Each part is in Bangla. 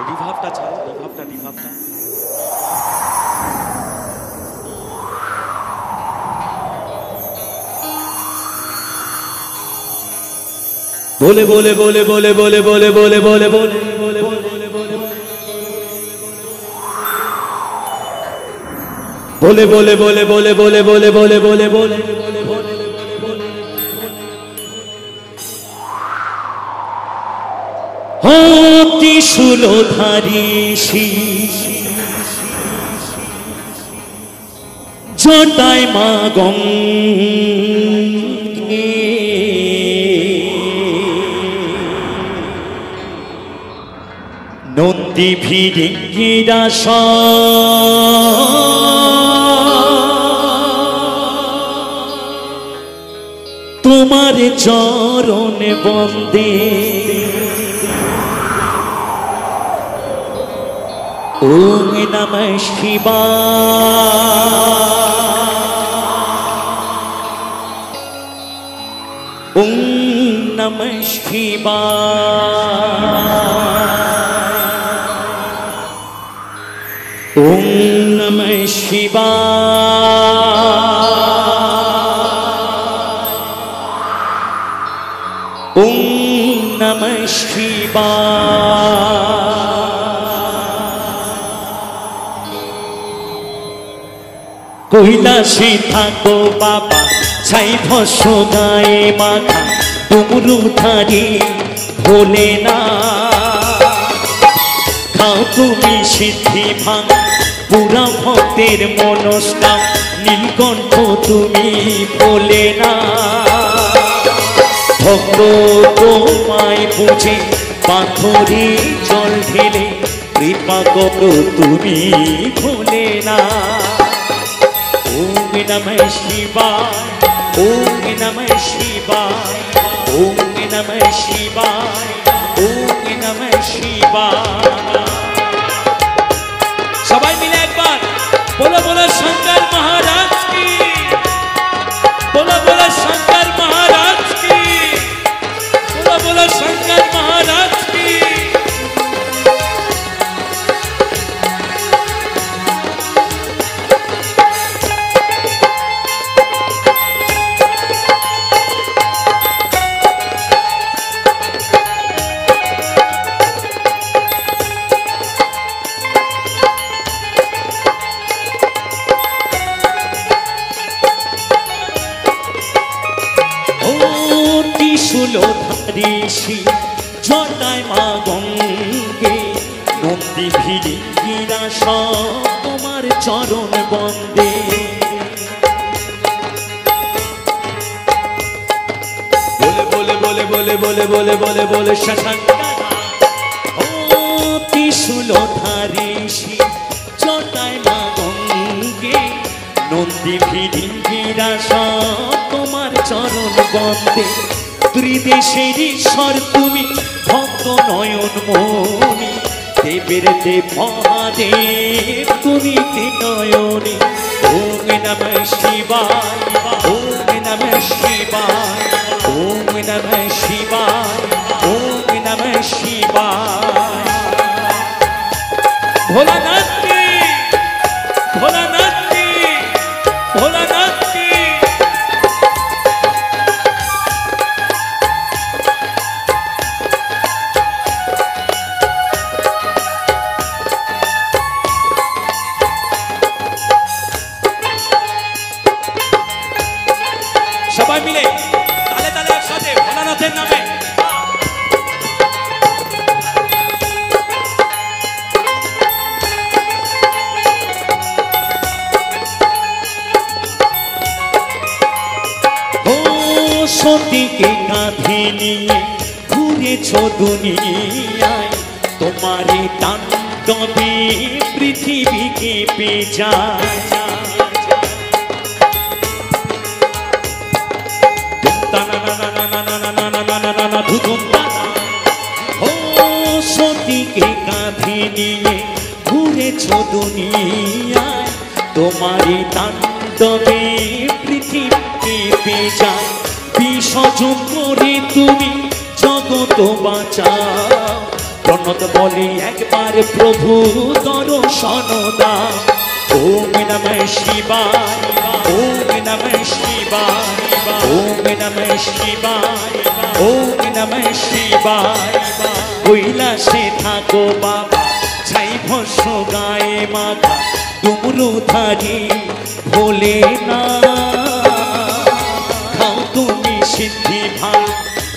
রিভাবটা ছাড়ো, রিভাবটা। बोले बोले बोले बोले बोले बोले बोले बोले बोले बोले बोले बोले बोले बोले बोले बोले बोले बोले बोले होती सुलोधारी जटाय मागं नंदी भिड़िंगिरा तुम्हारे चरण बंदे ओम नमः शिवाय ओम नमः शिवाय ओम नमः शिवाय ओम नमः शिवाय কৈলাসে থাকো বাবা ছাই ভস্ম গায়ে মাথা ডুমরু ধারি ভোলে না খাও তুমি সিদ্ধি ভাঙ পুরা ভক্তের মনস্কাম নীলকণ্ঠ তুমি ভোলে না ভক্ত তোমায় বুঝে পাথরে জল ঢেলে কৃপা করো তুমি ভোলে না ओम नमः शिवाय ओम नमः शिवाय ओम नमः शिवाय ओम नमः शिवाय सबाई मिले एक बार बोलो बोलो शंकर महाराज की बोलो बोलो शंकर महाराज की बोलो बोलो शंकर महाराज की জটায় মা গঙ্গে নন্দী ভিড়িঙ্গিরা সব তোমার চরণ বন্দে बोले बोले बोले बोले बोले बोले बोले शशंकरा ओ त्रिशूलधारी জটায় মা গঙ্গে নন্দী ভিড়িঙ্গিরা সব তোমার চরণ বন্দে ত্রিদেশের ঈশ্বর তুমি ভক্ত নয়ন মনি দেবের দেব মহাদেব তুমি ত্রিনয়নী ওম নমঃ শিবায় ওম নমঃ শিবায় ওম নমঃ শিবায় ওম নমঃ শিবায় ভোলানাথ কি ভোলানাথ কি ভোলানাথ কি সবাই মিলে তালে তালে একসাথে ভোলানাথের নামে ও সতীকে কাঁধে নিয়ে ঘুরেছ দুনিয়ায় তোমারই তাণ্ডবে পৃথিবী কেঁপে যায় সতীকে কাঁধে নিয়ে ঘুরেছ দুনিয়ায় তোমারই তাণ্ডবে পৃথিবী কেঁপে যায় বিসর্জন করে তুমি জগৎ বাঁচাও প্রণত বলে একবার আমার প্রভু দর্শন দাও। ওম নমঃ শিবায়, ওম নমঃ শিবায়, ওম নমঃ শিবায়, ওম নমঃ শিবায়। কৈলাসে থাকো বাবা, ছাই ভস্ম গায়ে মাথা, ডুমরুধারী ভোলে না। খাও তুমি সিদ্ধি ভাগ,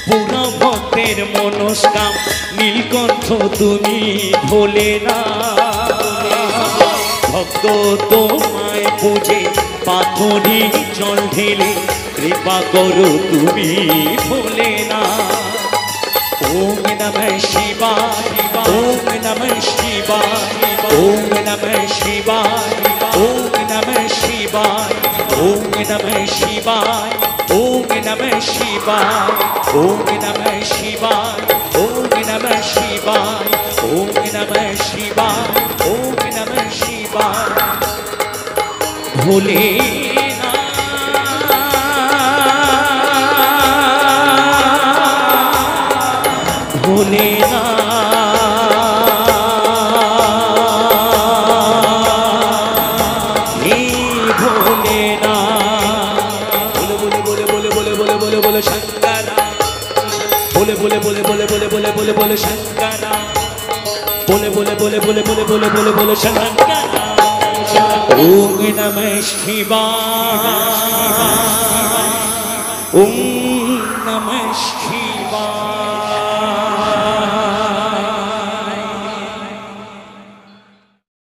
পুরা ভক্তের মনস্কাম, নীলকণ্ঠ তুমি ভোলে না। ভক্ত তোমায় পুজে পাথরি জল ঢেলে, কৃপা করো তুমি ভোলে না। ওম নমঃ শিবায়, ওম নমঃ শিবায়, ওম নমঃ শিবায়, ওম নমঃ শিবায়, ওম নমঃ শিবায়, ওম নমঃ শিবায়, ওম নমঃ শিবায়, ওম নমঃ শিবায়, ওম নমঃ শিবায়, ওম নমঃ শিবায়। ভোলে না ভোলে না, হে ভোলে না। বলে বলে বলে বলে বলে বলে বলে বলে শঙ্করা, বলে বলে বলে বলে বলে বলে বলে বলে শঙ্করা, বলে বলে বলে বলে বলে বলে বলে বলে শঙ্করা। ওম নমঃ শিবায়, ওম নমঃ শিবায়।